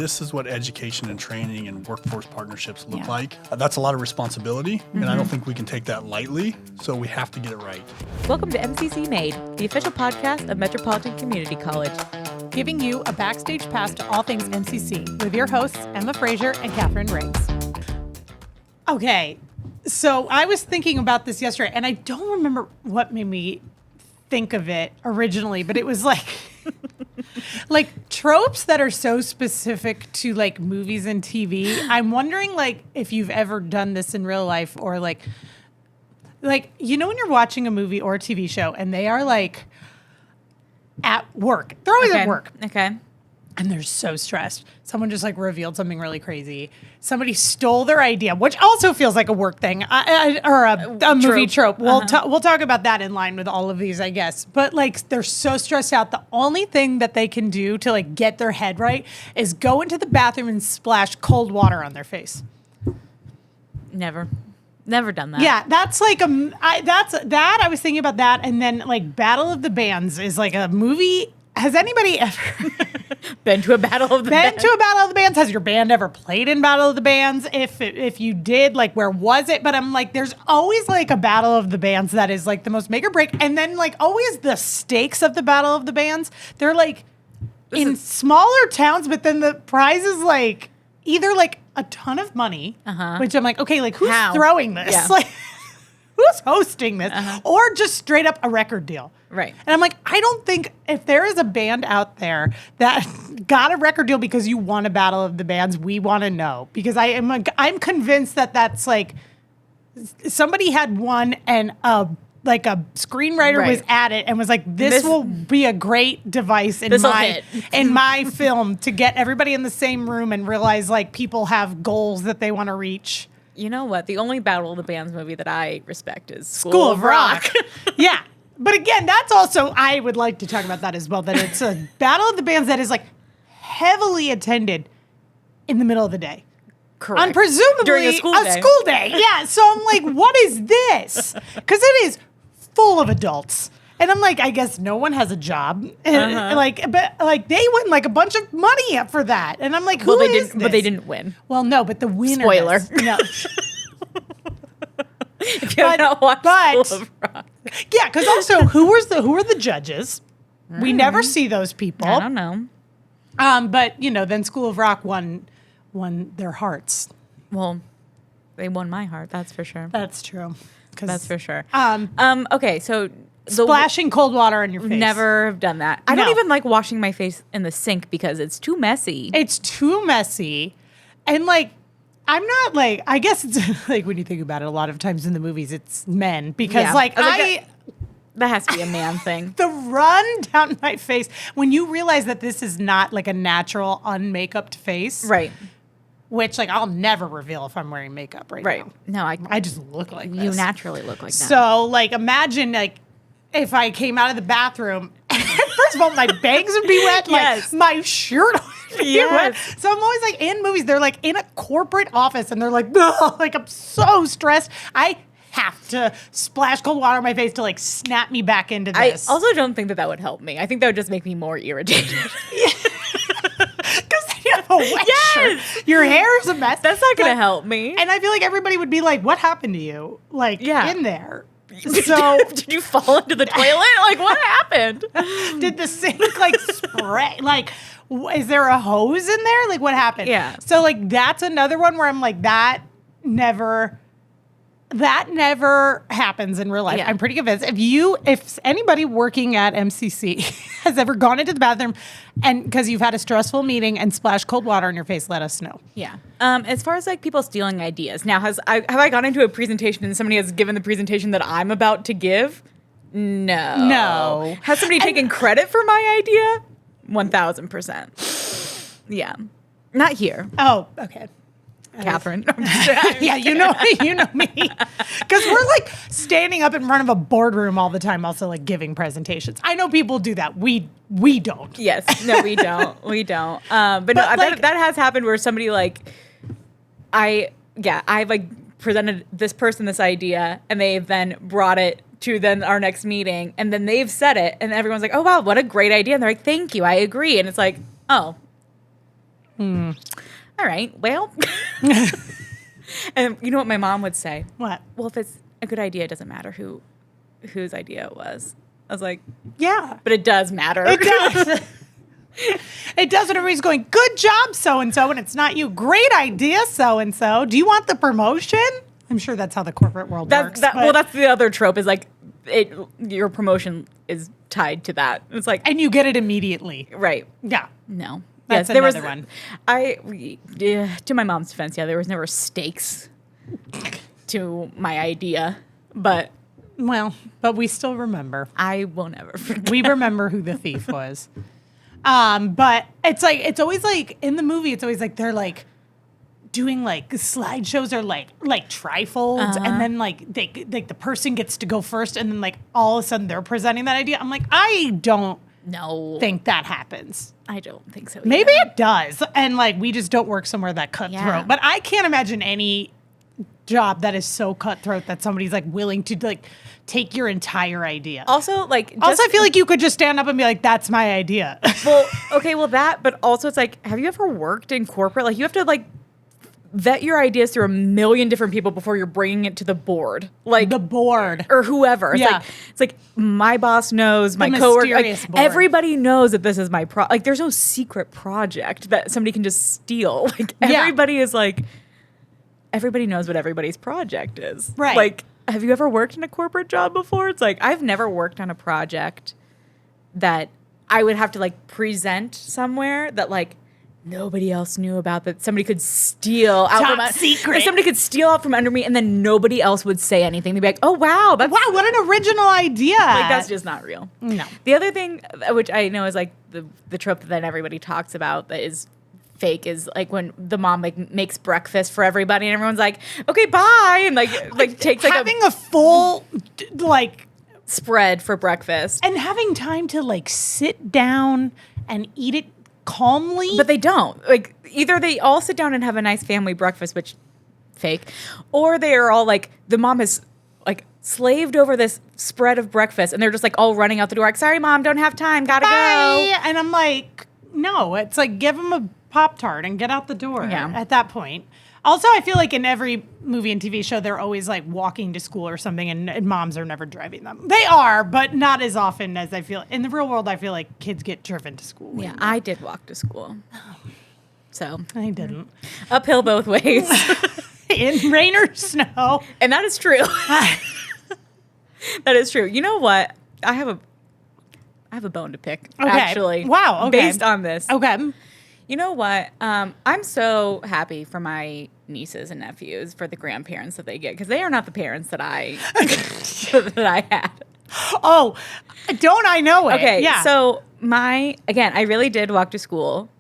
this is what education and training and workforce partnerships look like. That's a lot of responsibility, and I don't think we can take that lightly, so we have to get it right. Welcome to MCC Made, the official podcast of Metropolitan Community College. Giving you a backstage pass to all things MCC with your hosts, Emma Frazier and Katherine Riggs. Okay, so I was thinking about this yesterday, and I don't remember what made me think of it originally, but it was like tropes that are so specific to like movies and TV. I'm wondering like if you've ever done this in real life or like you know when you're watching a movie or a TV show and they are like at work. They're always at work. Okay. And they're so stressed. Someone just like revealed something really crazy. Somebody stole their idea, which also feels like a work thing or a movie trope. We'll talk about that in line with all of these, I guess. But like they're so stressed out. The only thing that they can do to like get their head right is go into the bathroom and splash cold water on their face. Never done that. Yeah, that's like I was thinking about that, and then like Battle of the Bands is like a movie. Has anybody ever been to a Battle of the Bands? Has your band ever played in Battle of the Bands? If you did, like, where was it? But I'm like, there's always like a Battle of the Bands that is like the most make or break. And then like always the stakes of the Battle of the Bands, they're like in smaller towns, but then the prize is like either like a ton of money, which I'm like, okay, like who's throwing this? Yeah. Like who's hosting this? Or just straight up a record deal. Right. And I'm like, I don't think if there is a band out there that got a record deal because you won a Battle of the Bands, we want to know. Because I'm convinced that that's like somebody had won and like a screenwriter was at it and was like, this will be a great device in my film to get everybody in the same room and realize like people have goals that they want to reach. You know what? The only Battle of the Bands movie that I respect is School of Rock. Yeah. But again, that's also, I would like to talk about that as well, that it's a Battle of the Bands that is like heavily attended in the middle of the day. Correct. And presumably during a school day. Yeah. So I'm like, what is this? Because it is full of adults. And I'm like, I guess no one has a job. And but like they win like a bunch of money up for that. And I'm like, who is this? But they didn't win. Well, no, but the winner. Spoiler. No. If you have not watched School of Rock. Yeah, because also who are the judges? We never see those people. I don't know. But you know, then School of Rock won their hearts. Well, they won my heart. That's for sure. That's true. That's for sure. Okay, so splashing cold water on your face. Never have done that. I don't even like washing my face in the sink because it's too messy. It's too messy, and like. I'm not like, I guess it's like when you think about it, a lot of times in the movies, it's men because that has to be a man thing. The run down my face when you realize that this is not like a natural unmakeup face. Right. Which like I'll never reveal if I'm wearing makeup right now. No, I just look like this. You naturally look like that. So like imagine like if I came out of the bathroom, first of all, my bangs would be wet. Yes. Like my shirt would be wet. So I'm always like in movies, they're like in a corporate office and they're like, ugh, like I'm so stressed. I have to splash cold water on my face to like snap me back into this. I also don't think that would help me. I think that would just make me more irritated. Because you have a wet shirt. Your hair is a mess. That's not going to help me. And I feel like everybody would be like, what happened to you? Like in there. So did you fall into the toilet? Like what happened? Did the sink like spray? Like, is there a hose in there? Like what happened? Yeah. So like that's another one where I'm like that never happens in real life. Yeah. I'm pretty convinced. If anybody working at MCC has ever gone into the bathroom and because you've had a stressful meeting and splashed cold water on your face, let us know. Yeah. As far as like people stealing ideas, now have I gone into a presentation and somebody has given the presentation that I'm about to give? No. Has somebody taken credit for my idea? 1,000%. Yeah. Not here. Oh, okay. Katherine. Yeah, you know me. Because we're like standing up in front of a boardroom all the time, also like giving presentations. I know people do that. We don't. Yes. No, we don't. But no, like, that has happened where somebody like, I've like presented this person this idea and they've then brought it to then our next meeting and then they've said it and everyone's like, oh wow, what a great idea. And they're like, thank you, I agree. And it's like, oh. All right, well. And you know what my mom would say? What? Well, if it's a good idea, it doesn't matter whose idea it was. I was like, Yeah. but it does matter. It does. It does when everybody's going, good job, so-and-so, and it's not you. Great idea, so-and-so. Do you want the promotion? I'm sure that's how the corporate world works. Well, that's the other trope is like your promotion is tied to that. It's like, and you get it immediately. right. Yeah. No. That's there was another one. To my mom's defense, there was never stakes to my idea, but Well, but we still remember. I will never forget. We remember who the thief was. But it's always like in the movie, it's always like they're like doing like slideshows or like trifolds, and then like the person gets to go first, and then like all of a sudden they're presenting that idea. I'm like, I don't think that happens. I don't think so. Maybe it does, and like we just don't work somewhere that cutthroat. Yeah. But I can't imagine any job that is so cutthroat that somebody's like willing to like take your entire idea. Also, like, I feel like you could just stand up and be like, "That's my idea." well, okay, well that, but also it's like, have you ever worked in corporate? Like, you have to like vet your ideas through a million different people before you're bringing it to the board, like the board or whoever. It's like my boss knows, my coworker, like, everybody knows that this is my like there's no secret project that somebody can just steal. Like everybody is like, everybody knows what everybody's project is. Right. Like, have you ever worked in a corporate job before? It's like, I've never worked on a project that I would have to like present somewhere that like nobody else knew about, that somebody could steal out Top from secret. Somebody could steal out from under me, and then nobody else would say anything. They'd be like, "Oh wow, what an original idea!" Like, that's just not real. No. The other thing, which I know is like the trope that everybody talks about that is fake, is like when the mom like makes breakfast for everybody, and everyone's like, "Okay, bye," and like takes like having a full like spread for breakfast, and having time to like sit down and eat it calmly. But they don't. Like, either they all sit down and have a nice family breakfast, which fake, or they are all like, the mom has like slaved over this spread of breakfast, and they're just like all running out the door like, "Sorry, Mom, don't have time, gotta go." And I'm like, no, it's like, give them a Pop-Tart and get out the door at that point. Also, I feel like in every movie and TV show, they're always like walking to school or something, and moms are never driving them. They are, but not as often as I feel. In the real world, I feel like kids get driven to school. Yeah, I did walk to school. So I didn't. Uphill both ways. In rain or snow. And that is true. That is true. You know what? I have a bone to pick, actually. Wow, okay. Based on this. Okay. You know what? I'm so happy for my nieces and nephews, for the grandparents that they get, because they are not the parents that I had. Oh, don't I know it? Okay, yeah. so I really did walk to school,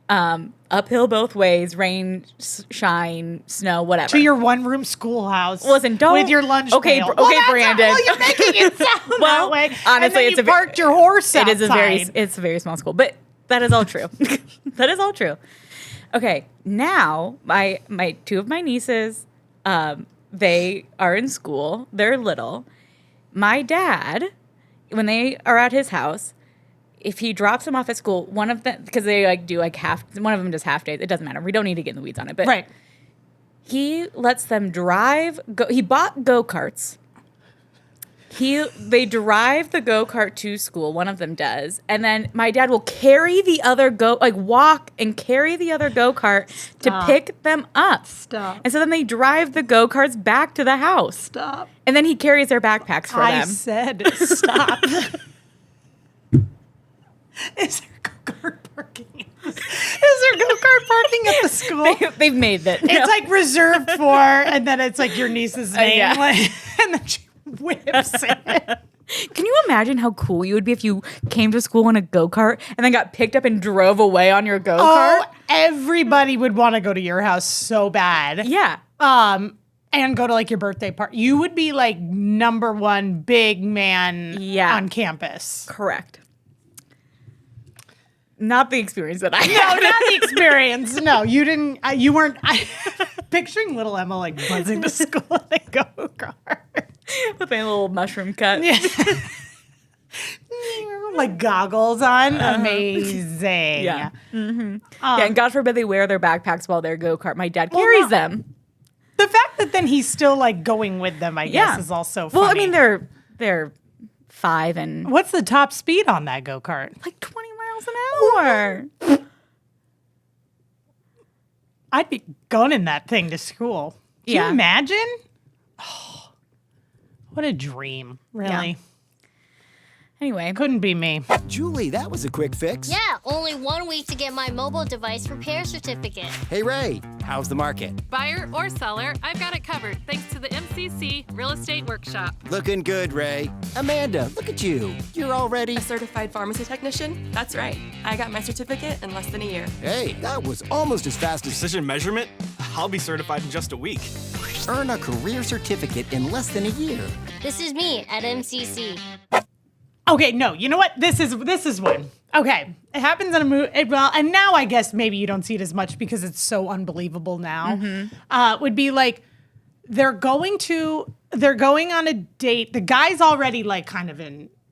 uphill both ways, rain, shine, snow, whatever. To your one-room schoolhouse. Listen, with your lunch Okay, pail. Brandon. You're making it sound that way. Honestly, and then you parked your horse outside. It's a very small school, but that is all true. That is all true. Okay, now my two of my nieces, they are in school. They're little. My dad, when they are at his house, if he drops them off at school, one of them, because they like do like one of them does half days. It doesn't matter. We don't need to get in the weeds on it, but right. He lets them drive. He bought go-karts. They drive the go-kart to school. One of them does. And then my dad will carry the other walk and carry the other go-kart to pick them up. Stop. And so then they drive the go-karts back to the house. Stop. And then he carries their backpacks for them. I said stop. Is there go-kart parking? Is there go-kart parking at the school? They've made it. It's like reserved for, and then it's like your niece's name. Yeah. And then she whips it. Can you imagine how cool you would be if you came to school in a go-kart and then got picked up and drove away on your go-kart? Oh, everybody would want to go to your house so bad. Yeah. And go to like your birthday party. You would be like number one big man on campus. Correct. Not the experience that I had. No, not the experience. No, you didn't. You weren't. Picturing little Emma like buzzing to school in a go-kart. With my little mushroom cut. Yeah. like goggles on. Amazing. Yeah. Yeah, and God forbid they wear their backpacks while they're go-kart. My dad carries them. The fact that then he's still like going with them, I guess, is also funny. Well, I mean, they're 5 and what's the top speed on that go-kart? like 20 miles an hour. I'd be gunning that thing to school. Can you imagine? Oh, what a dream, really. Yeah. Anyway. Couldn't be me. Julie, that was a quick fix. Yeah, only 1 week to get my mobile device repair certificate. Hey, Ray, how's the market? Buyer or seller, I've got it covered thanks to the MCC Real Estate Workshop. Looking good, Ray. Amanda, look at you. You're already... A certified pharmacy technician? That's right. I got my certificate in less than a year. Hey, that was almost as fast as... Precision measurement? I'll be certified in just a week. Earn a career certificate in less than a year. This is me at MCC. Okay, no, you know what? This is one. Okay, it happens in a movie. Well, and now I guess maybe you don't see it as much because it's so unbelievable now. Would be like they're going on a date. The guy's already like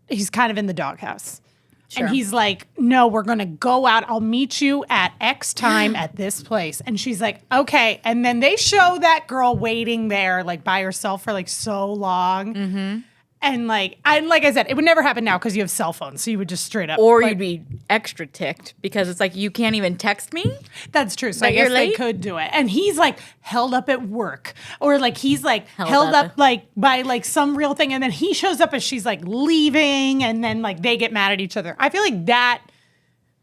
he's kind of in the doghouse. Sure. And he's like, no, we're going to go out. I'll meet you at X time at this place. And she's like, okay. And then they show that girl waiting there like by herself for like so long. And like I said, it would never happen now because you have cell phones, so you would just straight up. Or you'd be extra ticked because it's like, you can't even text me? That's true. So I guess they could do it. And he's like held up at work. Or like he's like held up like by like some real thing. And then he shows up as she's like leaving. And then like they get mad at each other. I feel like that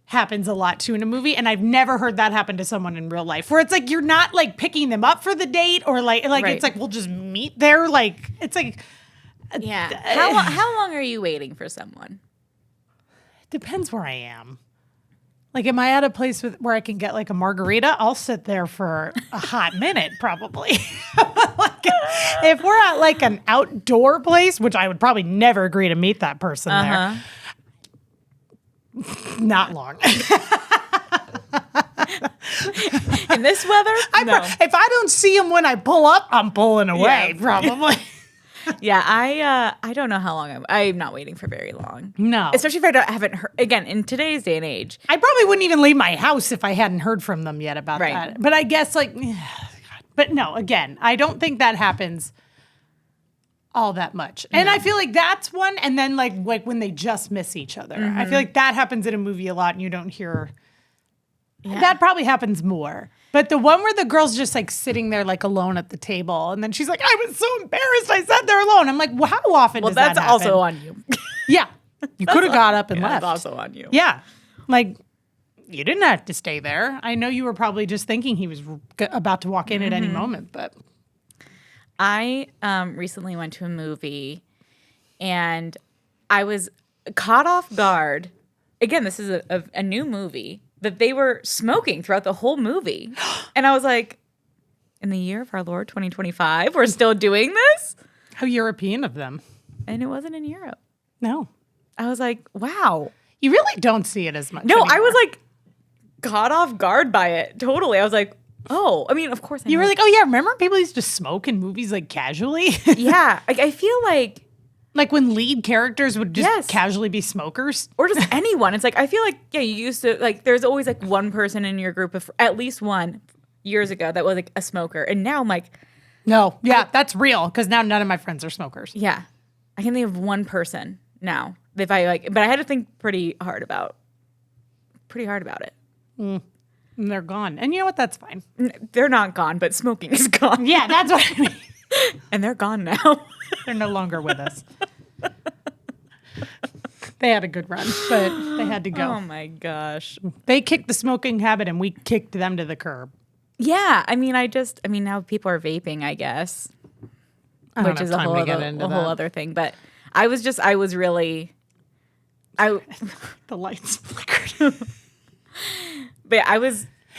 happens a lot too in a movie. And I've never heard that happen to someone in real life. Where it's like you're not like picking them up for the date. Or like it's like we'll just meet there. Like it's like... Yeah. How long are you waiting for someone? Depends where I am. Like, am I at a place where I can get like a margarita? I'll sit there for a hot minute, probably. Like, if we're at like an outdoor place, which I would probably never agree to meet that person there, not long. In this weather? No. If I don't see him when I pull up, I'm pulling away, probably. Yeah, I don't know how long I'm not waiting for very long. No. Especially if I haven't heard, again, in today's day and age. I probably wouldn't even leave my house if I hadn't heard from them yet about that. But I guess like, but no, again, I don't think that happens all that much. And I feel like that's one. And then like when they just miss each other. I feel like that happens in a movie a lot and you don't hear. Yeah. That probably happens more. But the one where the girl's just like sitting there like alone at the table and then she's like, I was so embarrassed I sat there alone. I'm like, well, how often does that happen? Well, that's also on you. Yeah. You could have got up and left. That's also on you. Yeah. Like, you didn't have to stay there. I know you were probably just thinking he was about to walk in at any moment, but. I recently went to a movie and I was caught off guard. Again, this is a new movie. That they were smoking throughout the whole movie. And I was like, in the year of our Lord 2025, we're still doing this? How European of them. And it wasn't in Europe. No. I was like, wow. You really don't see it as much No, anymore. I was like caught off guard by it. Totally. I was like, oh. I mean, of course. You were like, oh yeah, remember people used to smoke in movies like casually? Yeah. Like I feel like. Like when lead characters would just casually be smokers? Or just anyone. It's like, I feel like, yeah, you used to, like, there's always like one person in your group, of at least one years ago that was like a smoker. And now I'm like. No. Yeah, that's real. Because now none of my friends are smokers. Yeah. I can think of one person now. If I like, but I had to think pretty hard about it. And they're gone. And you know what? That's fine. They're not gone, but smoking is gone. Yeah, that's what I mean. And they're gone now. They're no longer with us. They had a good run, but they had to go. Oh my gosh. They kicked the smoking habit and we kicked them to the curb. Yeah. I mean, now people are vaping, I guess. Which is a whole other thing. But the lights flickered. But yeah,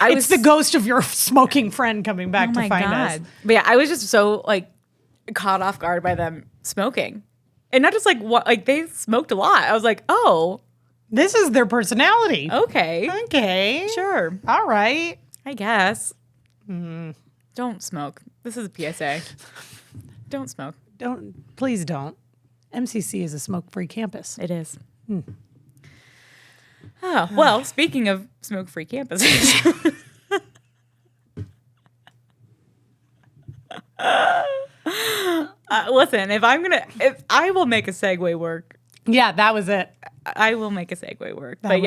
it's the ghost of your smoking friend coming back to find us. But yeah, I was just so like caught off guard by them smoking. And not just like what, like they smoked a lot. I was like, oh. This is their personality. Okay. Sure. All right. I guess. Don't smoke. This is a PSA. Don't smoke. Please don't. MCC is a smoke-free campus. It is. Oh, well, speaking of smoke-free campuses. Listen, if I will make a segue work. Yeah, that was it. I will make a segue work. That but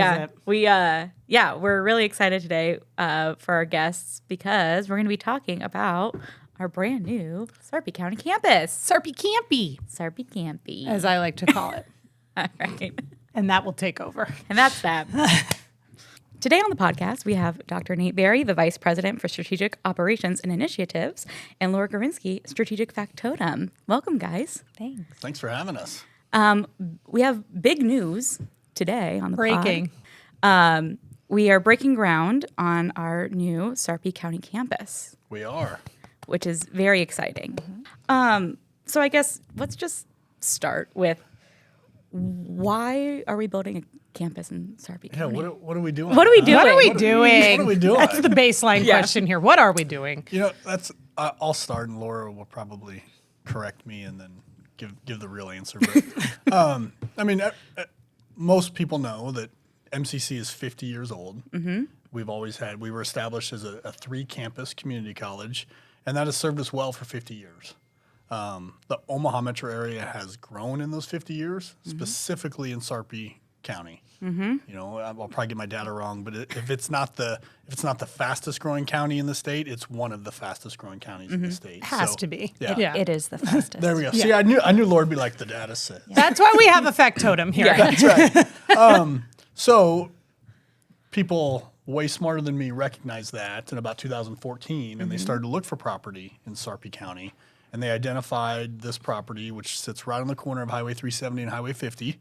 was yeah, it. we're really excited today for our guests because we're going to be talking about our brand new Sarpy County Campus. Sarpy Campy, Sarpy Campy. as I like to call it. All right. And that will take over. And that's that. Today on the podcast, we have Dr. Nate Barry, the Vice President for Strategic Operations and Initiatives, and Laura Gorynski, Strategic Factotum. Welcome, guys. Thanks. Thanks for having us. We have big news today on the Breaking. pod. We are breaking ground on our new Sarpy County Campus, We are. which is very exciting. So I guess let's just start with why are we building a campus in Sarpy Yeah, County? what are we doing? What are we doing? What are we What doing? are we doing? That's the baseline Yeah. question here. What are we doing? You know, I'll start, and Laura will probably correct me and then give the real answer. But I mean, most people know that MCC is 50 years old. Mm-hmm. We were established as a 3-campus community college, and that has served us well for 50 years. The Omaha metro area has grown in those 50 years, specifically in Sarpy County. Mm-hmm. You know, I'll probably get my data wrong, but if it's not the fastest growing county in the state, it's one of the fastest growing counties in the state. Has to be. Yeah. It is the fastest. There we go. See, I knew Lord would be like the data set. That's why we have a factotum here. Yeah. That's right. So people way smarter than me recognized that in about 2014, and they started to look for property in Sarpy County, and they identified this property, which sits right on the corner of Highway 370 and Highway 50.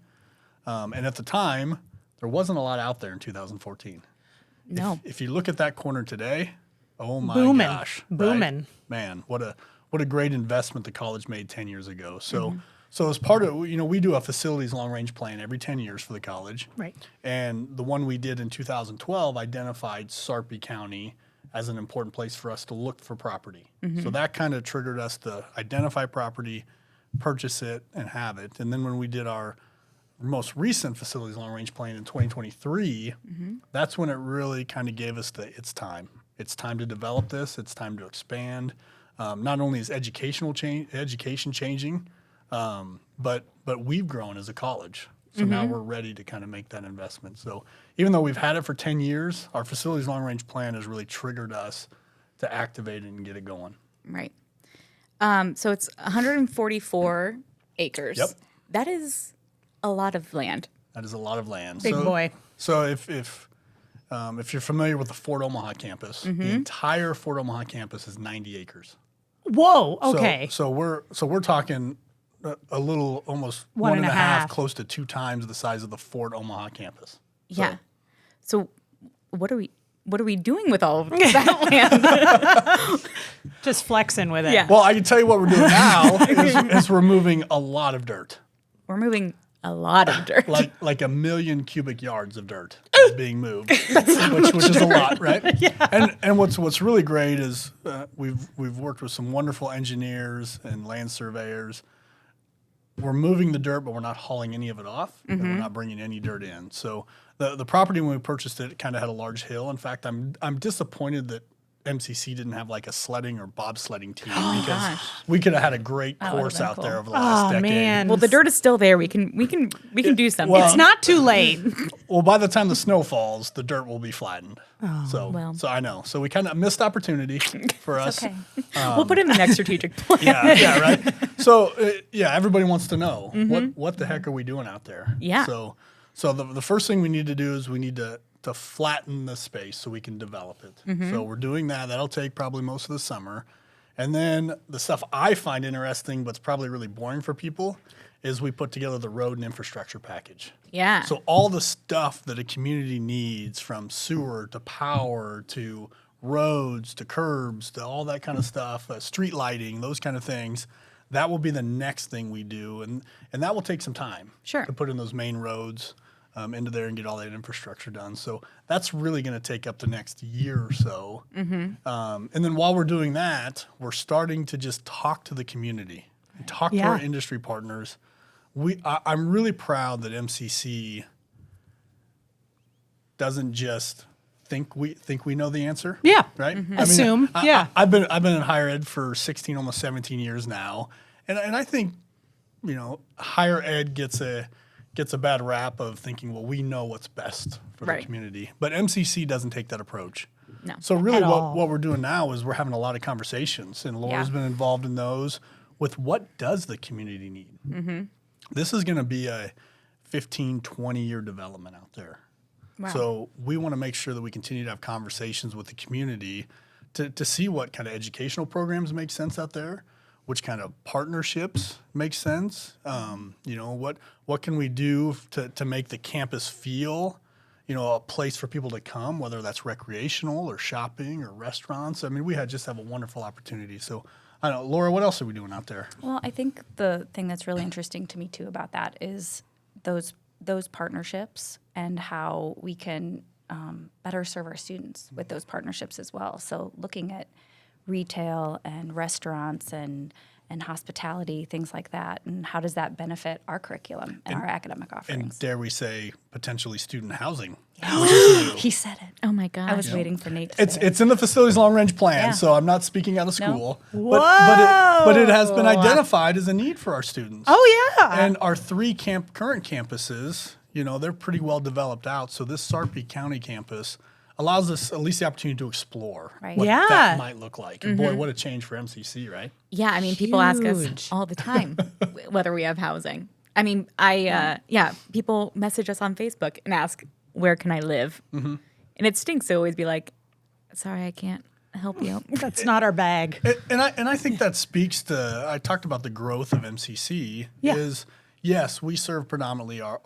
And at the time, there wasn't a lot out there in 2014. No. If you look at that corner today, oh my Booming. gosh. Booming. Right? Man, what a great investment the college made 10 years ago. So as part of, we do a facilities long-range plan every 10 years for the college. Right. And the one we did in 2012 identified Sarpy County as an important place for us to look for property. So that kind of triggered us to identify property, purchase it, and have it. And then when we did our most recent facilities long-range plan in 2023, that's when it really kind of gave us it's time. It's time to develop this. It's time to expand. Not only is education changing, but we've grown as a college. So now we're ready to kind of make that investment. So even though we've had it for 10 years, our facilities long-range plan has really triggered us to activate it and get it going. Right. So it's 144 acres. Yep. That is a lot of land. That is a lot of land. Big boy. So if you're familiar with the Fort Omaha campus, the entire Fort Omaha campus is 90 acres. Whoa. Okay. So we're talking a little, almost One and a half. close to 2 times the size of the Fort Omaha campus. Yeah. So what are we doing with all of that land? Just flexing with it. Yeah. Well, I can tell you what we're doing now is we're moving a lot of dirt. We're moving a lot of dirt. Like 1 million cubic yards of dirt is being moved, which is a lot, right? Yeah. And what's really great is we've worked with some wonderful engineers and land surveyors. We're moving the dirt, but we're not hauling any of it off, and we're not bringing any dirt in. So the property when we purchased it kind of had a large hill. In fact, I'm disappointed that MCC didn't have like a sledding or bobsledding team because we could have had a great course out there over the last decade. Man. Well, the dirt is still there. We can do something. well, It's not too late. Well, by the time the snow falls, the dirt will be flattened. So I know. So we kind of missed opportunity for us. okay. We'll put it in the next strategic plan. Yeah, right. So everybody wants to know what the heck are we doing out there? Yeah. So the first thing we need to do is we need to flatten the space so we can develop it. So we're doing that. That'll take probably most of the summer. And then the stuff I find interesting, but's probably really boring for people, is we put together the road and infrastructure package. Yeah. So all the stuff that a community needs, from sewer to power to roads to curbs to all that kind of stuff, street lighting, those kind of things, that will be the next thing we do. And that will take some time Sure. to put in those main roads into there and get all that infrastructure done. So that's really going to take up the next year or so. And then while we're doing that, we're starting to just talk to the community and talk to our industry partners. I'm really proud that MCC doesn't just think we know the answer. Yeah. Right. Assume. Yeah. I've been in higher ed for 16, almost 17 years now, and I think, higher ed gets a bad rap of thinking, well, we know what's best for the community, but MCC doesn't take that approach. No. So really, At all. what we're doing now is we're having a lot of conversations, and Laura's been involved in those with what does the community need. Mm-hmm. This is going to be a 15, 20-year development out there. Wow. So we want to make sure that we continue to have conversations with the community to see what kind of educational programs make sense out there, which kind of partnerships make sense. What can we do to make the campus feel, a place for people to come, whether that's recreational or shopping or restaurants. I mean, we just have a wonderful opportunity. So I don't know, Laura, what else are we doing out there? Well, I think the thing that's really interesting to me too about that is those partnerships and how we can better serve our students with those partnerships as well. So looking at retail and restaurants and hospitality, things like that, and how does that benefit our curriculum and our academic offerings? And dare we say, potentially student housing. He said it. Oh my gosh. I was waiting for Nate to say it. It's in the facilities long range plan, Yeah. so I'm not speaking out of school. Whoa. But it has been identified as a need for our students. Oh, yeah. And our three current campuses, they're pretty well developed out. So this Sarpy County campus allows us at least the opportunity to explore Right. what Yeah. that might look like. And boy, what a change for MCC, right? Yeah, I mean, people ask us Huge. all the time whether we have housing. I mean, people message us on Facebook and ask, where can I live? Mm-hmm. And it stinks to always be like, sorry, I can't help you. That's not our bag. And I think that speaks to, I talked about the growth of MCC is, yes, we serve predominantly our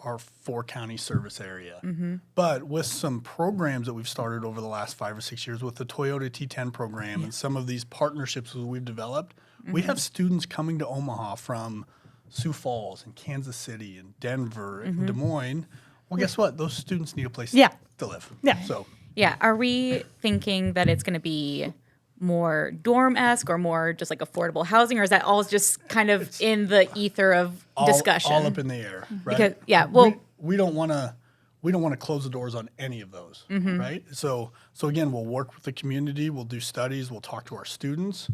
4-county service area. Mm-hmm. But with some programs that we've started over the last 5 or 6 years with the Toyota T10 program and some of these partnerships that we've developed, we have students coming to Omaha from Sioux Falls and Kansas City and Denver and Des Moines. Well, guess what? Those students need a place to live. Yeah. So Yeah. Are we thinking that it's going to be more dorm-esque or more just like affordable housing, or is that all just kind of in the ether of discussion? all up in the air, right? Because, we don't want to close the doors on any of those, right? So again, we'll work with the community, we'll do studies, we'll talk to our students,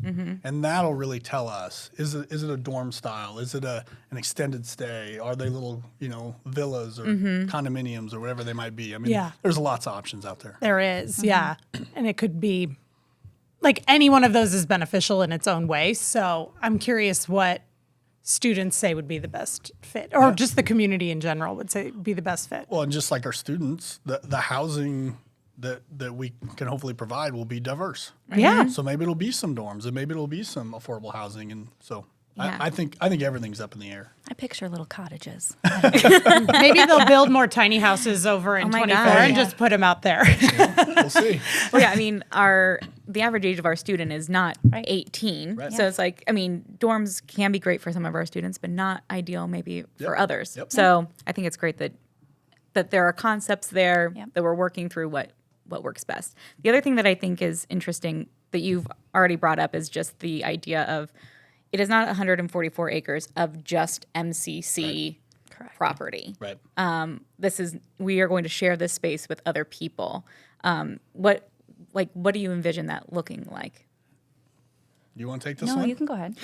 and that'll really tell us, is it a dorm style? Is it an extended stay? Are they little, villas or condominiums or whatever they might be? I mean, there's lots of options out there. There is, yeah. And it could be, like, any one of those is beneficial in its own way. So I'm curious what students say would be the best fit, or just the community in general would say be the best fit. Well, and just like our students, the housing that we can hopefully provide will be diverse. Yeah. So maybe it'll be some dorms, and maybe it'll be some affordable housing, and so Yeah. I think everything's up in the air. I picture little cottages. Maybe they'll build more tiny houses over in Oh my 24 God. and just put them out there. We'll see. well, yeah, I mean, the average age of our student is not 18. Right. So it's like, I mean, dorms can be great for some of our students, but not ideal maybe for others. Yep. So I think it's great that there are concepts there Yep. that we're working through what works best. The other thing that I think is interesting that you've already brought up is just the idea of it is not 144 acres of just MCC property. Right. We are going to share this space with other people. What do you envision that looking like? You want to take this No, one? you can go ahead.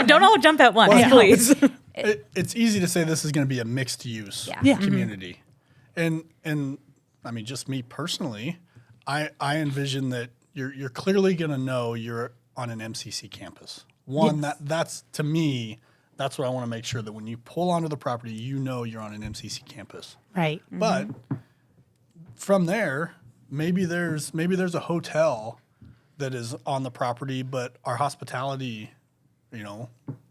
Don't all jump at once, please. It's easy to say this is going to be a mixed use Yeah. community, and I mean, just me personally, I envision that you're clearly going to know you're on an MCC campus. That's to me, that's what I want to make sure that when you pull onto the property, you know you're on an MCC campus. Right. But from there, maybe there's a hotel that is on the property, but our hospitality,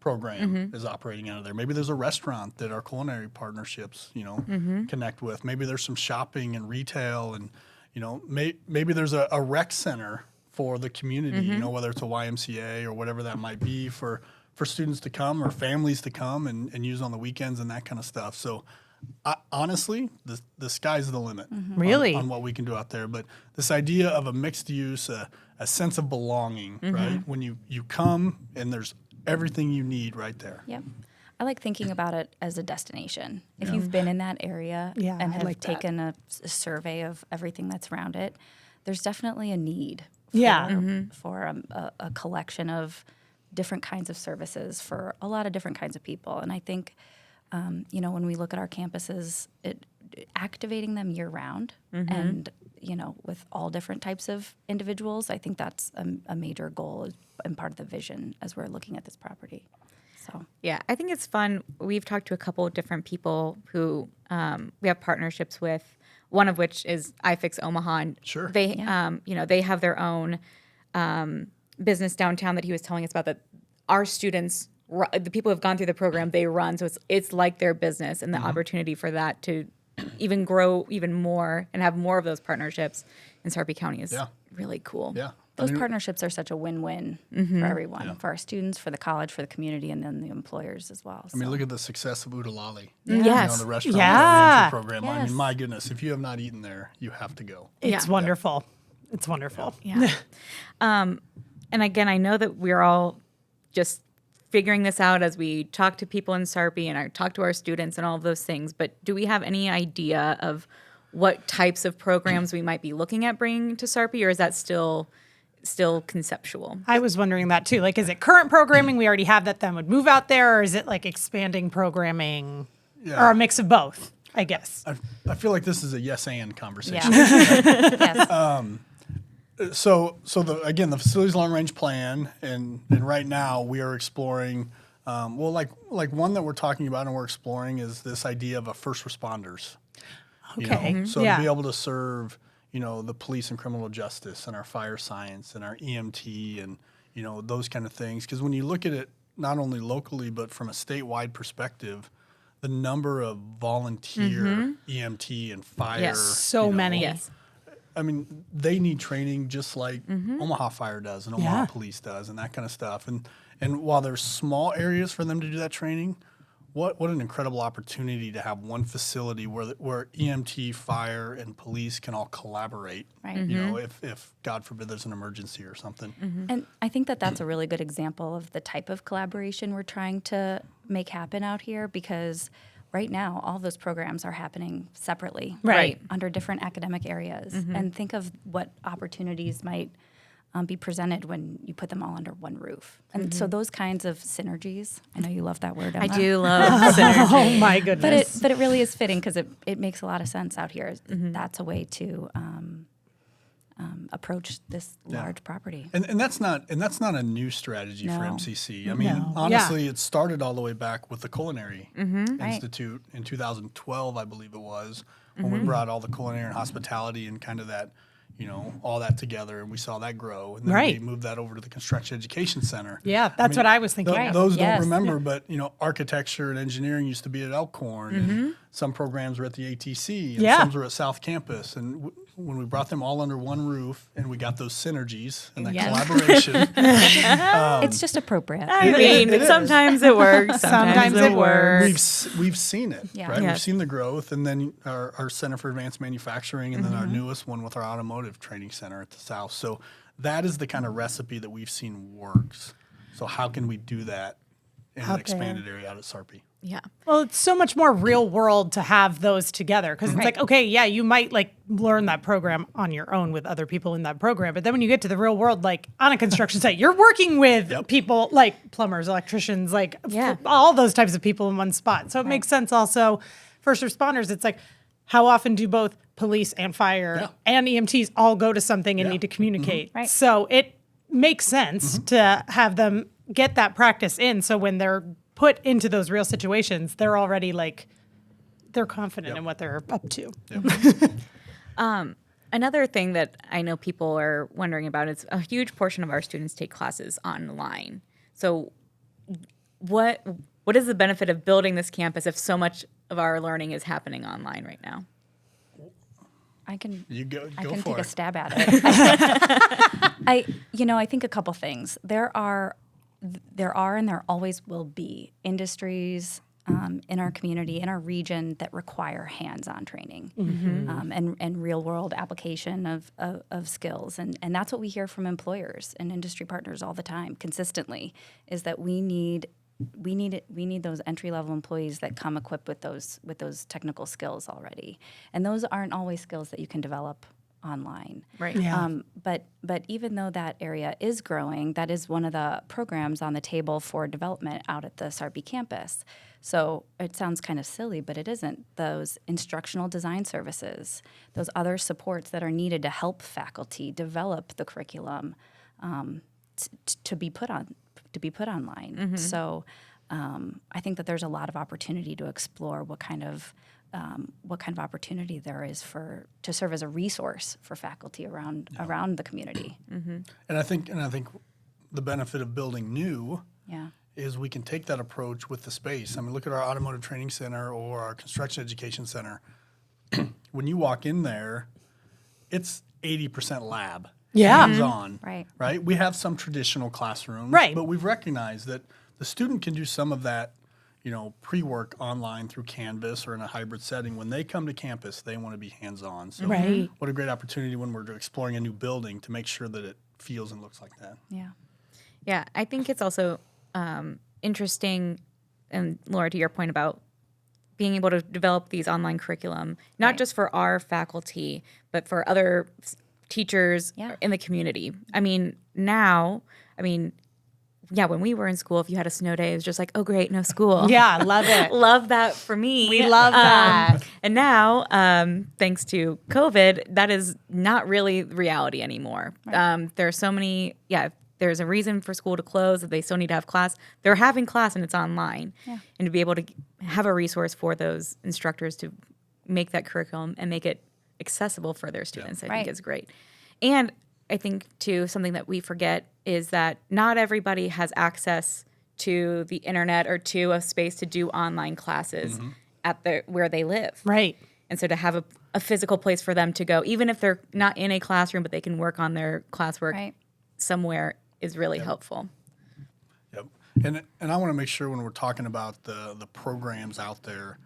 program is operating out of there. Maybe there's a restaurant that our culinary partnerships, connect with. Maybe there's some shopping and retail, and maybe there's a rec center for the community. Whether it's a YMCA or whatever that might be for students to come or families to come and use on the weekends and that kind of stuff. So. Honestly, the sky's the limit. Really? On what we can do out there. But this idea of a mixed use, a sense of belonging, right? When you come and there's everything you need right there. Yep. I like thinking about it as a destination. If you've been in that area Yeah, and I have like that. taken a survey of everything that's around it, there's definitely a need for a collection of different kinds of services for a lot of different kinds of people. And I think, when we look at our campuses, activating them year round and, with all different types of individuals, I think that's a major goal and part of the vision as we're looking at this property. So. Yeah, I think it's fun. We've talked to a couple of different people who we have partnerships with. One of which is iFix Omaha. And Sure. They, they have their own business downtown that he was telling us about. That our students, the people who have gone through the program, they run. So it's like their business, and the opportunity for that to even grow even more and have more of those partnerships in Sarpy County is really cool. Yeah. Those partnerships are such a win-win for everyone, for our students, for the college, for the community, and then the employers as well. I mean, look at the success of Udalali. Yes. The restaurant Yeah. program. I mean, my goodness, if you have not eaten there, you have to go. It's wonderful. It's wonderful. Yeah. And again, I know that we're all just figuring this out as we talk to people in Sarpy and I talk to our students and all of those things. But do we have any idea of what types of programs we might be looking at bringing to Sarpy, or is that still conceptual? I was wondering that too. Like, is it current programming we already have that then would move out there, or is it like expanding programming, or a mix of both? I guess. I feel like this is a yes and conversation. Yes. So the facilities long range plan, and right now we are exploring. Like one that we're talking about and we're exploring is this idea of a first responders. Okay. So to be able to serve, the police and criminal justice and our fire science and our EMT and, those kind of things. Because when you look at it, not only locally, but from a statewide perspective, the number of volunteer EMT and fire. So many. Yes. I mean, they need training just like Omaha Fire does and Omaha Police does and that kind of stuff. And while there's small areas for them to do that training, what an incredible opportunity to have one facility where EMT, fire, and police can all collaborate. Right. If God forbid there's an emergency or something. And I think that that's a really good example of the type of collaboration we're trying to make happen out here, because right now all those programs are happening separately, Right. under different academic areas. And think of what opportunities might be presented when you put them all under one roof. And so those kinds of synergies, I know you love that word, Emma. I do love synergy. Oh my goodness. But it really is fitting because it makes a lot of sense out here. That's a way to approach this large property. And that's not a new strategy for No. MCC. I mean, No. honestly, it started all the way back with the Culinary Right. Institute in 2012, I believe it was, when we brought all the culinary and hospitality and kind of that, all that together, and we saw that grow. And then Right. we moved that over to the Construction Education Center. Yeah, that's what I was thinking. Right. Those Yes. don't remember, but architecture and engineering used to be at Elkhorn, and some programs were at the ATC, and some were at South Campus. And when we brought them all under one roof, and we got those synergies and that collaboration, It's just appropriate. I mean, it is. sometimes it works. Sometimes it it works. works. we've seen it, Yeah. right? Yes. We've seen the growth, and then our Center for Advanced Manufacturing, and then our newest one with our automotive training center at the South. So that is the kind of recipe that we've seen works. So how can we do that in an Out expanded there. area out at Sarpy? Yeah. Well, it's so much more real world to have those together, because it's like, okay, yeah, you might like learn that program on your own with other people in that program, but then when you get to the real world, like on a construction site, you're working with people like plumbers, electricians, like all those types of people in one spot. So it makes sense. Also, first responders, it's like, how often do both police and fire and EMTs all go to something and need to communicate? Right. So it makes sense to have them get that practice in, so when they're put into those real situations, they're already like, they're confident in what they're up to. Another thing that I know people are wondering about is a huge portion of our students take classes online. So what is the benefit of building this campus if so much of our learning is happening online right now? I can Go take for a it. stab at it. I think a couple things. There are and there always will be industries in our community, in our region, that require hands-on training and real-world application of skills. And that's what we hear from employers and industry partners all the time, consistently, is that we need we need those entry level employees that come equipped with those technical skills already, and those aren't always skills that you can develop online. Right. Yeah. But even though that area is growing, that is one of the programs on the table for development out at the Sarpy campus. So it sounds kind of silly, but it isn't. Those instructional design services, those other supports that are needed to help faculty develop the curriculum to be put online. So I think that there's a lot of opportunity to explore what kind of opportunity there is to serve as a resource for faculty around the community. And I think the benefit of building new Yeah. is we can take that approach with the space. I mean, look at our automotive training center or our construction education center. When you walk in there, it's 80% lab. Yeah. Hands-on. Right. We have some traditional classrooms. Right. But we've recognized that the student can do some of that, pre-work online through Canvas or in a hybrid setting. When they come to campus, they want to be hands-on. So Right. what a great opportunity when we're exploring a new building to make sure that it feels and looks like that. Yeah. Yeah, I think it's also interesting, and Laura, to your point about being able to develop these online curriculum, not Right. just for our faculty, but for other teachers Yeah. in the community. When we were in school, if you had a snow day, it was just like, oh, great, no school. Yeah, love it. Love that for me. We love that. And now, thanks to COVID, that is not really reality anymore. There are so many, if there's a reason for school to close, that they still need to have class, they're having class and it's online. Yeah. And to be able to have a resource for those instructors to make that curriculum and make it accessible for their students, I Right. think is great. And I think, too, something that we forget is that not everybody has access to the internet or to a space to do online classes at where they live. Right. And so to have a physical place for them to go, even if they're not in a classroom, but they can work on their classwork Right. somewhere, is really helpful. Yep. And I want to make sure when we're talking about the programs out there,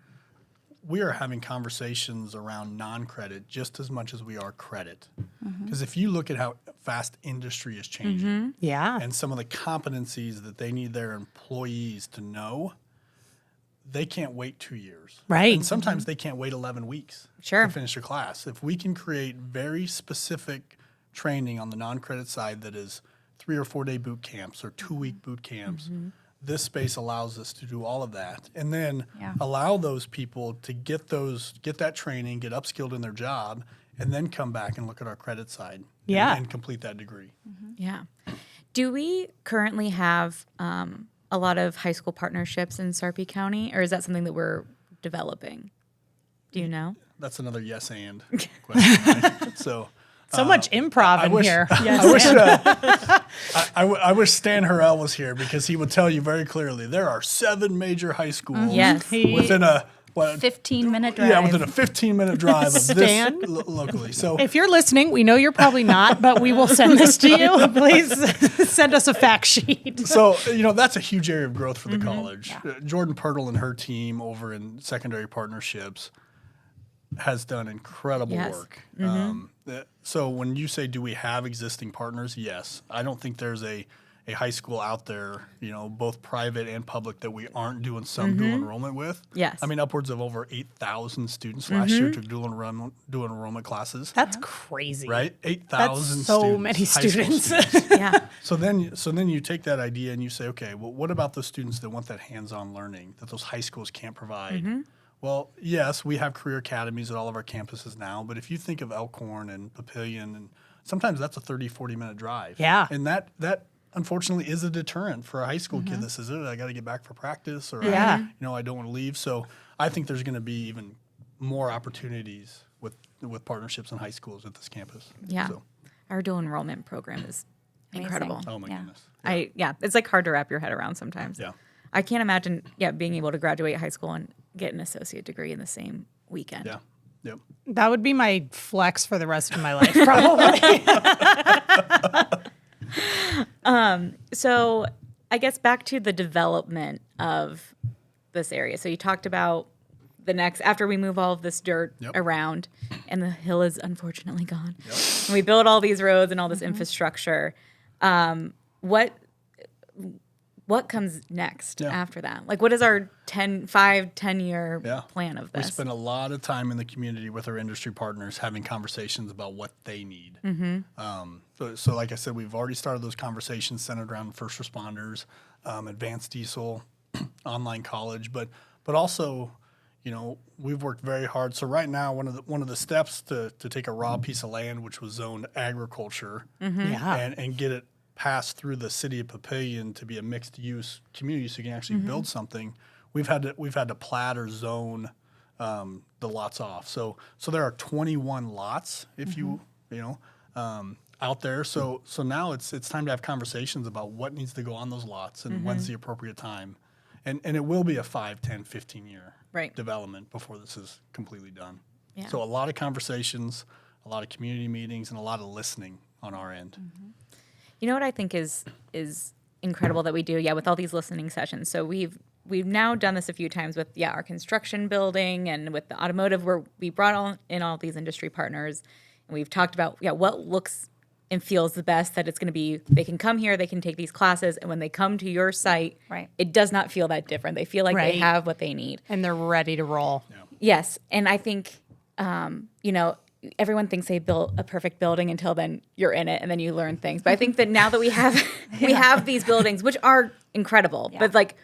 we are having conversations around non-credit just as much as we are credit. Because if you look at how fast industry is changing Yeah. and some of the competencies that they need their employees to know, they can't wait 2 years. Right. And sometimes they can't wait 11 weeks Sure. to finish a class. If we can create very specific training on the non-credit side that is 3 or 4 day boot camps or 2-week boot camps, this space allows us to do all of that, and then Yeah. allow those people to get that training, get upskilled in their job, and then come back and look at our credit side Yeah. and complete that degree. Yeah. Do we currently have a lot of high school partnerships in Sarpy County, or is that something that we're developing? Do you know? That's another yes and question. Right? So much improv in wish- here. I wish Stan Harrell was here because he would tell you very clearly there are 7 major high schools Yes. within a 15-minute drive. Yeah, within a 15-minute drive of Stan? this locally. So If you're listening, we know you're probably not, but we will send this to you. Please send us a fact sheet. So, that's a huge area of growth for the college. Jordan Pirtle and her team over in secondary partnerships has done incredible Yes. work. So when you say, do we have existing partners? Yes. I don't think there's a high school out there, both private and public, that we aren't doing some dual enrollment with. Yes. I mean, upwards of over 8,000 students last year took dual enrollment classes. That's crazy. Right? 8,000 That's so students, many high school students. Yeah. So then you take that idea and you say, okay, well, what about those students that want that hands-on learning that those high schools can't provide? Well, yes, we have career academies at all of our campuses now, but if you think of Elkhorn and Papillion, and sometimes that's a 30, 40-minute drive. Yeah. And that unfortunately is a deterrent for a high school kid that says, I got to get back for practice, or Yeah. I don't want to leave. So I think there's going to be even more opportunities with partnerships in high schools at this campus. Yeah. So, Our dual enrollment program is Amazing. incredible. oh my Yeah. goodness. It's like hard to wrap your head around sometimes. Yeah. I can't imagine, being able to graduate high school and get an associate degree in the same weekend. Yeah. Yep. That would be my flex for the rest of my life, probably. So I guess back to the development of this area. So you talked about after we move all of this dirt Yep. around, and the hill is unfortunately gone, and we build all these roads and all this infrastructure. What what comes next Yeah. after that? Like, what is our 10-year Yeah. plan of We this? spend a lot of time in the community with our industry partners having conversations about what they need. So like I said, we've already started those conversations centered around first responders, advanced diesel, online college, but also, we've worked very hard. So right now, one of the steps to take a raw piece of land, which was zoned agriculture, Yeah. and get it passed through the city of Papillion to be a mixed use community, so you can actually build something. We've had to plat or zone the lots off. So there are 21 lots, if out there. So now it's time to have conversations about what needs to go on those lots and when's the appropriate time. And it will be a 5, 10, 15 year Right. development before this is completely done. Yeah. So a lot of conversations, a lot of community meetings, and a lot of listening on our end. You know what I think is incredible that we do, with all these listening sessions. So we've now done this a few times with our construction building and with the automotive, where we brought in all these industry partners, and we've talked about what looks and feels the best, that it's going to be, they can come here, they can take these classes, and when they come to your site, Right. it does not feel that different. They feel like they Right. have what they need. And they're ready to roll. Yes, and I think, everyone thinks they built a perfect building until then you're in it and then you learn things. But I think that now that we have these buildings, which are incredible, but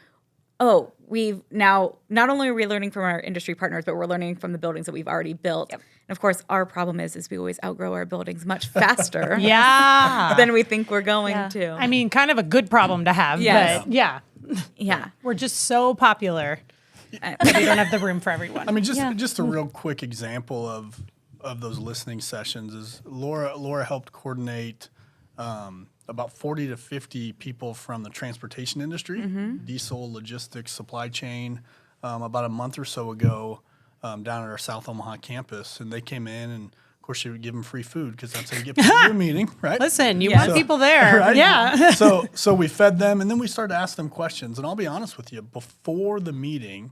we've now, not only are we learning from our industry partners, but we're learning from the buildings that we've already built. Yep. And of course, our problem is we always outgrow our buildings much faster Yeah. than we think we're going to. I mean, kind of a good problem to have, Yes. but yeah. Yeah. We're just so popular that we don't have the room for everyone. I mean, just a real quick example of those listening sessions is Laura helped coordinate about 40 to 50 people from the transportation industry, diesel, logistics, supply chain, about a month or so ago down at our South Omaha campus. And they came in, and of course you would give them free food because that's how you get people to a meeting, right? Listen, you want people there. Right? Yeah. So we fed them, and then we started to ask them questions. And I'll be honest with you, before the meeting,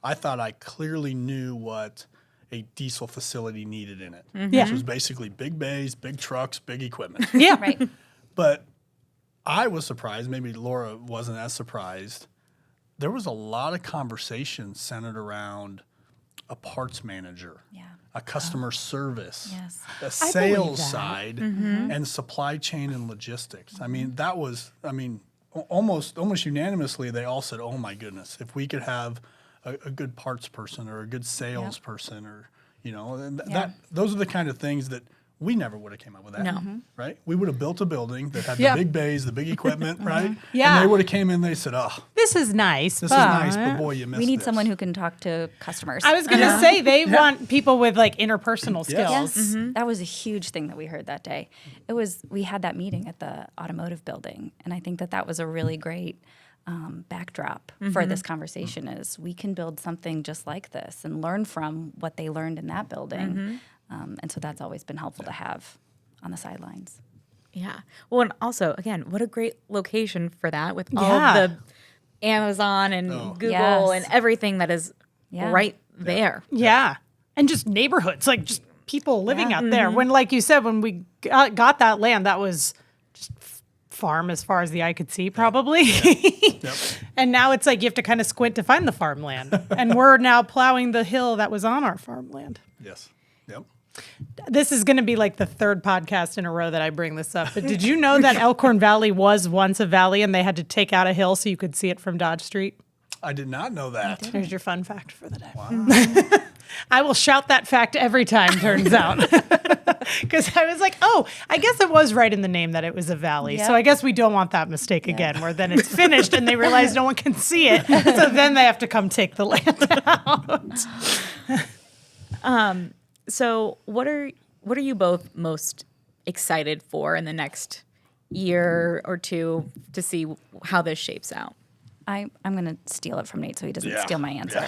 I thought I clearly knew what a diesel facility needed in it, Yeah. which was basically big bays, big trucks, big equipment. Yeah. Right. But I was surprised, maybe Laura wasn't as surprised. There was a lot of conversation centered around a parts manager, a customer service, Yes. a sales that. side, and supply chain and logistics. I mean, that was, almost unanimously, they all said, oh my goodness, if we could have a good parts person or a good sales person, or, and those are the kind of things that we never would have came up with that. No. Right? We would have built a building that had Yeah. the big bays, the big equipment, right? Yeah. And they would have came in, they said, oh, This is nice. this is nice, but boy, you missed We need this. someone who can talk to customers. I was going to say they want people with like interpersonal skills. Yes, that was a huge thing that we heard that day. We had that meeting at the automotive building, and I think that was a really great backdrop for this conversation. Is we can build something just like this and learn from what they learned in that building, and so that's always been helpful to have on the sidelines. Yeah. Well, and also, again, what a great location for that with all Yeah. of the Amazon and Google Yes. and everything that is right there. Yeah. And just neighborhoods, like just people living out there. When, like you said, when we got that land, that was just farm as far as the eye could see, probably. And now it's like you have to kind of squint to find the farmland. And we're now plowing the hill that was on our farmland. Yes. Yep. This is going to be like the third podcast in a row that I bring this up. But did you know that Elkhorn Valley was once a valley and they had to take out a hill so you could see it from Dodge Street? I did not know that. There's your fun fact for the day. I will shout that fact every time, turns out. Because I was like, oh, I guess it was right in the name that it was a valley. Yeah. So I guess we don't want that mistake again, where then it's finished and they realize no one can see it. So then they have to come take the land out. So what are you both most excited for in the next year or two to see how this shapes out? I'm going to steal it from Nate so he doesn't Yeah. steal my answer.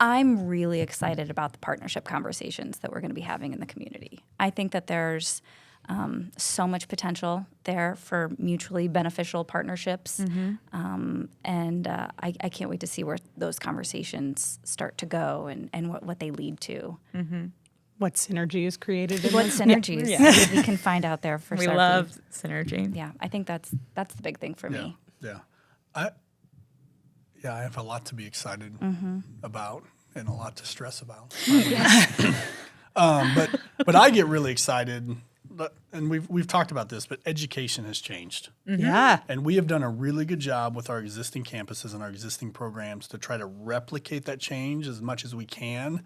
I'm really excited about the partnership conversations that we're going to be having in the community. I think that there's so much potential there for mutually beneficial partnerships. And I can't wait to see where those conversations start to go and what they lead to. what synergy is created. In What this. synergies we can find out there for We Sarpy. love synergy. Yeah, I think that's the big thing for me. Yeah. I have a lot to be excited about and a lot to stress about. But I get really excited, and we've talked about this, but education has changed. Yeah. And we have done a really good job with our existing campuses and our existing programs to try to replicate that change as much as we can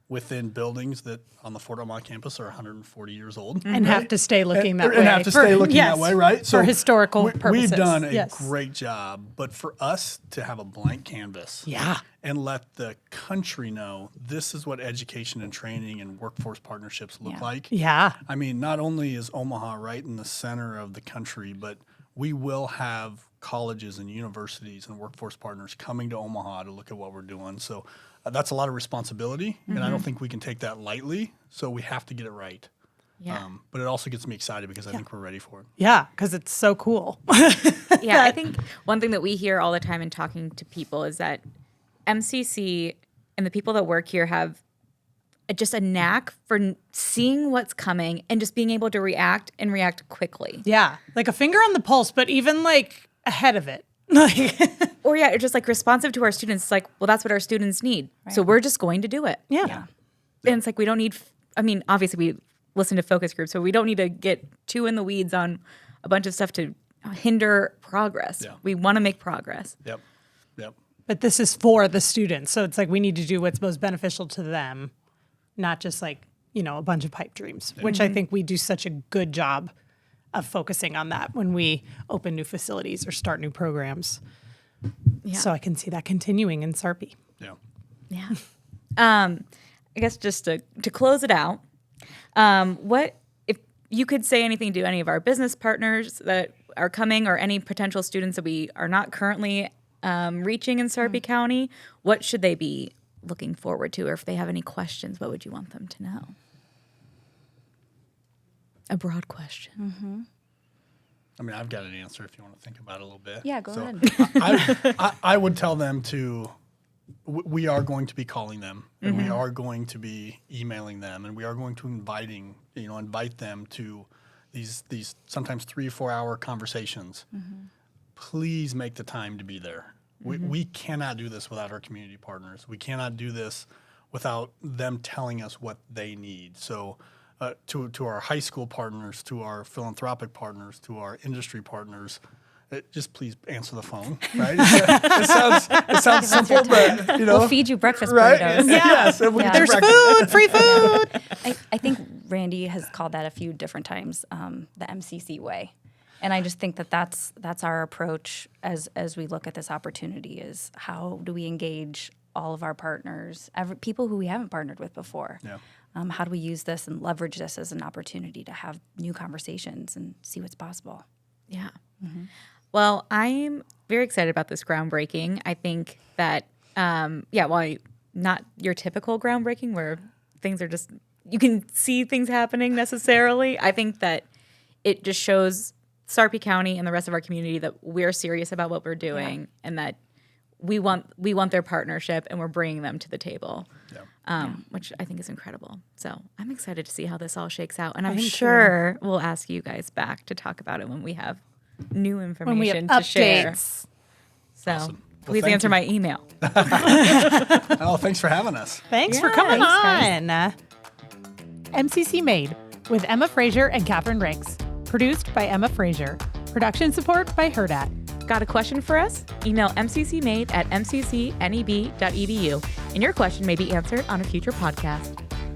within buildings that on the Fort Omakah campus are 140 years old. And have to stay looking that way. And have to stay looking that way, right? For historical purposes. We've done a Yes. great job, but for us to have a blank canvas Yeah. and let the country know this is what education and training and workforce partnerships look like. Yeah. I mean, not only is Omaha right in the center of the country, but we will have colleges and universities and workforce partners coming to Omaha to look at what we're doing. So that's a lot of responsibility, and I don't think we can take that lightly. So we have to get it right. Yeah. But it also gets me excited because I think we're ready for it. Yeah, because it's so cool. Yeah, I think one thing that we hear all the time in talking to people is that MCC and the people that work here have just a knack for seeing what's coming and just being able to react quickly. Yeah. Like a finger on the pulse, but even like ahead of it. Or it's just like responsive to our students. It's like, well, that's what our students need. So we're just going to do it. Yeah. And it's like, we don't need, obviously we listen to focus groups, so we don't need to get too in the weeds on a bunch of stuff to hinder progress. Yeah. We want to make progress. Yep. But this is for the students. So it's like we need to do what's most beneficial to them, not just like, a bunch of pipe dreams, which I think we do such a good job of focusing on that when we open new facilities or start new programs. Yeah. So I can see that continuing in Sarpy. Yeah. Yeah. I guess just to close it out, what if you could say anything to any of our business partners that are coming or any potential students that we are not currently reaching in Sarpy County, what should they be looking forward to? Or if they have any questions, what would you want them to know? A broad question. I mean, I've got an answer if you want to think about it a little bit. Yeah, go ahead. I would tell them we are going to be calling them, and we are going to be emailing them, and we are going to invite them to these sometimes 3 or 4 hour conversations. Please make the time to be there. We cannot do this without our community partners. We cannot do this without them telling us what they need. So to our high school partners, to our philanthropic partners, to our industry partners, just please answer the phone, right? It sounds simple, but We'll feed you breakfast right? burritos. Yes, and we get There's breakfast. food, free food. I think Randy has called that a few different times, the MCC way. And I just think that that's our approach as we look at this opportunity is how do we engage all of our partners, people who we haven't partnered with before. Yeah. How do we use this and leverage this as an opportunity to have new conversations and see what's possible? Yeah. Well, I'm very excited about this groundbreaking. I think that, while not your typical groundbreaking where things are just, you can see things happening necessarily, I think that it just shows Sarpy County and the rest of our community that we're serious about what we're doing and that we want their partnership and we're bringing them to the table, which I think is incredible. So I'm excited to see how this all shakes out. And I'm sure we'll ask you guys back to talk about it when we have new information When we have to share. updates. So Awesome. Well, please thank answer you. my email. Oh, thanks for having us. Thanks for Yeah, coming thanks, on. MCC Made with Emma Frazier and Katherine Ranks. Produced by Emma Frazier. Production support by Herdat. Got a question for us? Email mccmade@mccneb.edu, and your question may be answered on a future podcast.